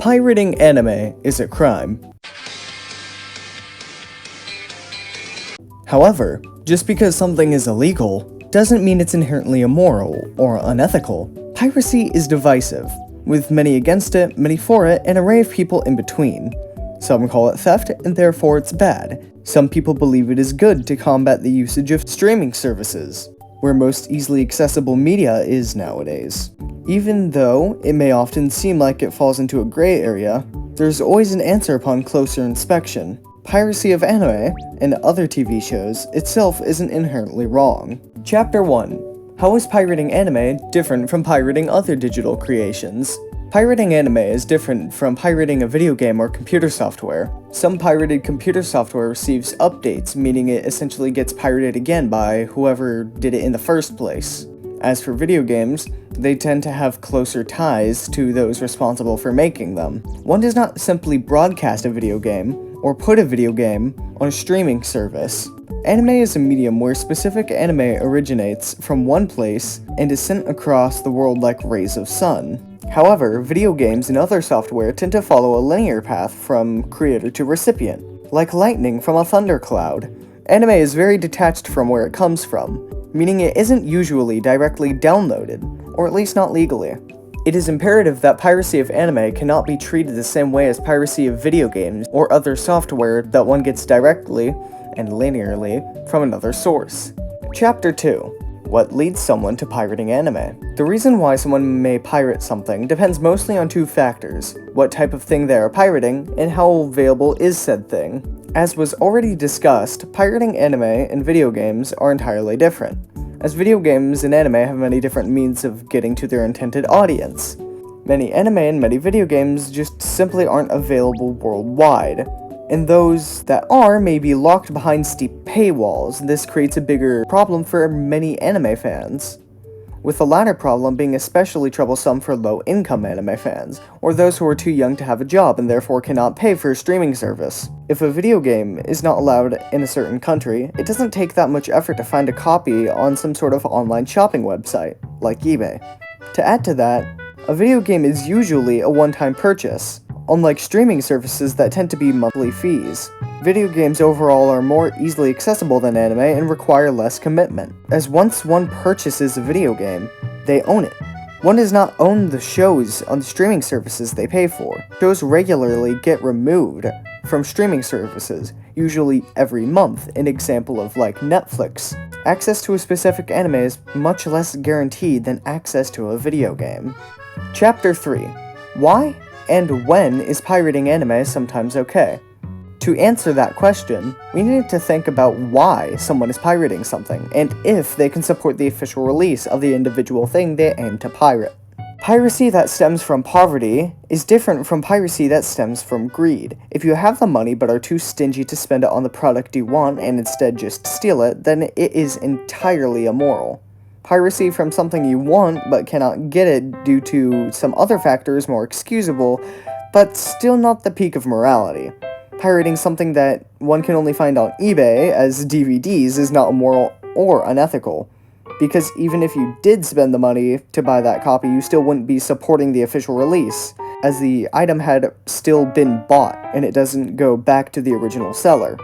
Pirating anime is a crime. However, just because something is illegal doesn't mean it's inherently immoral or unethical. Piracy is divisive, with many against it, many for it, and an array of people in between. Some call it theft, and therefore it's bad. Some people believe it is good to combat the usage of streaming services, where most easily accessible media is nowadays. Even though it may often seem like it falls into a gray area, there's always an answer upon closer inspection. Piracy of anime, and other TV shows, itself isn't inherently wrong. Chapter 1. How is pirating anime different from pirating other digital creations? Pirating anime is different from pirating a video game or computer software. Some pirated computer software receives updates, meaning it essentially gets pirated again by whoever did it in the first place. As for video games, they tend to have closer ties to those responsible for making them. One does not simply broadcast a video game, or put a video game on a streaming service. Anime is a medium where specific anime originates from one place and is sent across the world like rays of sun. However, video games and other software tend to follow a linear path from creator to recipient. Like lightning from a thundercloud, anime is very detached from where it comes from, meaning it isn't usually directly downloaded, or at least not legally. It is imperative that piracy of anime cannot be treated the same way as piracy of video games or other software that one gets directly and linearly from another source. Chapter 2. What leads someone to pirating anime? The reason why someone may pirate something depends mostly on two factors: what type of thing they are pirating, and how available is said thing. As was already discussed, pirating anime and video games are entirely different, as video games and anime have many different means of getting to their intended audience. Many anime and many video games just simply aren't available worldwide, and those that are may be locked behind steep paywalls, and this creates a bigger problem for many anime fans, with the latter problem being especially troublesome for low-income anime fans, or those who are too young to have a job and therefore cannot pay for a streaming service. If a video game is not allowed in a certain country, it doesn't take that much effort to find a copy on some sort of online shopping website, like eBay. To add to that, a video game is usually a one-time purchase, unlike streaming services that tend to be monthly fees. Video games overall are more easily accessible than anime and require less commitment, as once one purchases a video game, they own it. One does not own the shows on the streaming services they pay for. Shows regularly get removed from streaming services, usually every month, an example of like Netflix. Access to a specific anime is much less guaranteed than access to a video game. Chapter 3. Why and when is pirating anime sometimes okay? To answer that question, we need to think about why someone is pirating something, and if they can support the official release of the individual thing they aim to pirate. Piracy that stems from poverty is different from piracy that stems from greed. If you have the money but are too stingy to spend it on the product you want and instead just steal it, then it is entirely immoral. Piracy from something you want but cannot get it due to some other factor is more excusable, but still not the peak of morality. Pirating something that one can only find on eBay as DVDs is not immoral or unethical, because even if you did spend the money to buy that copy, you still wouldn't be supporting the official release, as the item had still been bought and it doesn't go back to the original seller.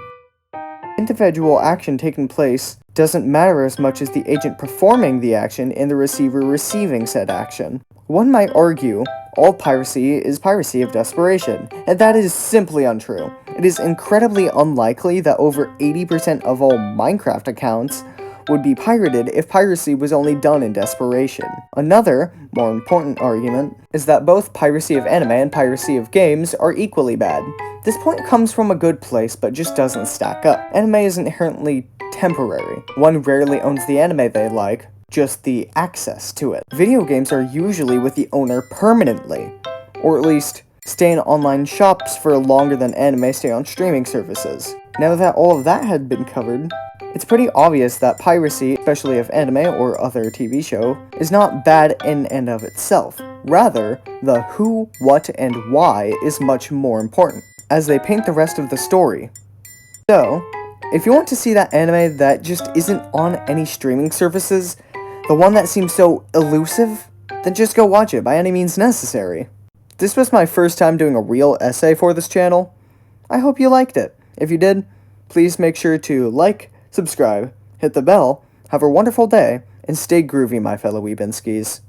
Individual action taking place doesn't matter as much as the agent performing the action and the receiver receiving said action. One might argue all piracy is piracy of desperation, and that is simply untrue. It is incredibly unlikely that over 80% of all Minecraft accounts would be pirated if piracy was only done in desperation. Another, more important argument is that both piracy of anime and piracy of games are equally bad. This point comes from a good place but just doesn't stack up. Anime is inherently temporary. One rarely owns the anime they like, just the access to it. Video games are usually with the owner permanently, or at least stay in online shops for longer than anime stay on streaming services. Now that all of that had been covered, it's pretty obvious that piracy, especially of anime or other TV show, is not bad in and of itself. Rather, the who, what, and why is much more important, as they paint the rest of the story. So, if you want to see that anime that just isn't on any streaming services, the one that seems so elusive, then just go watch it by any means necessary. This was my first time doing a real essay for this channel. I hope you liked it. If you did, please make sure to like, subscribe, hit the bell, have a wonderful day, and stay groovy, my fellow Weebinskis.